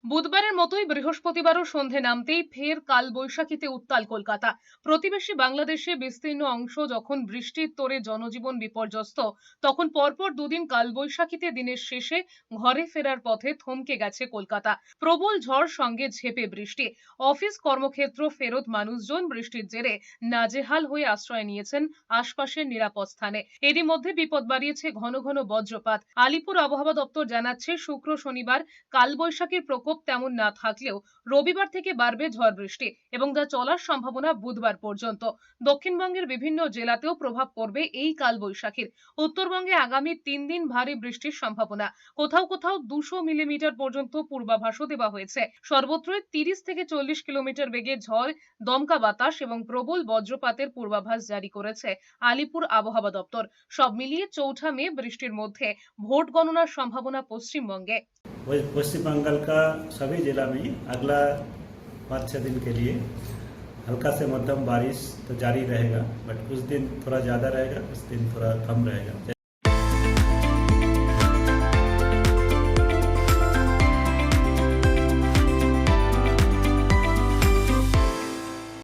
বুধবারের মতোই বৃহস্পতিবারও সন্ধে নামতেই ফের কালবৈশাখীতে উত্তাল কলকাতা। প্রতিবেশী বাংলাদেশে বিস্তীর্ণ অংশ যখন বৃষ্টির তোড়ে জনজীবন বিপর্যস্ত, তখন পরপর দুদিন কালবৈশাখীতে দিনের শেষে ঘরে ফেরার পথে থমকে গেছে কলকাতা। প্রবল ঝড় সঙ্গে ঝেঁপে বৃষ্টি। অফিস কর্মক্ষেত্র ফেরত মানুষজন বৃষ্টির জেরে নাজেহাল হয়ে আশ্রয় নিয়েছেন আশপাশের নিরাপদ স্থানে। এরই মধ্যে বিপদ বাড়িয়েছে ঘন ঘন বজ্রপাত। আলিপুর আবহাওয়া দপ্তর জানাচ্ছে, শুক্র শনিবার কালবৈশাখীর প্রকোপ তেমন না থাকলেও রবিবার থেকে বাড়বে ঝড় বৃষ্টি এবং যা চলার সম্ভাবনা বুধবার পর্যন্ত। দক্ষিণবঙ্গের বিভিন্ন জেলাতেও প্রভাব পড়বে এই কালবৈশাখীর। উত্তরবঙ্গে আগামী 3 দিন ভারী বৃষ্টির সম্ভাবনা। কোথাও কোথাও 200 মিলিমিটার পর্যন্ত পূর্বাভাসও দেওয়া হয়েছে। সর্বত্রই 30 থেকে 40 কিলোমিটার বেগে ঝড়, দমকা বাতাস এবং প্রবল বজ্রপাতের পূর্বাভাস জারি করেছে আলিপুর আবহাওয়া দপ্তর। সব মিলিয়ে 4 মে বৃষ্টির মধ্যে ভোট গণনার সম্ভাবনা পশ্চিমবঙ্গে। पश्चिम बंगाल का सभी जिला में अगला 5-6 दिन के लिए हल्का से मध्यम बारिश तो जारी रहेगा, बट कुछ दिन थोड़ा ज़्यादा रहेगा, कुछ दिन थोड़ा कम रहेगा।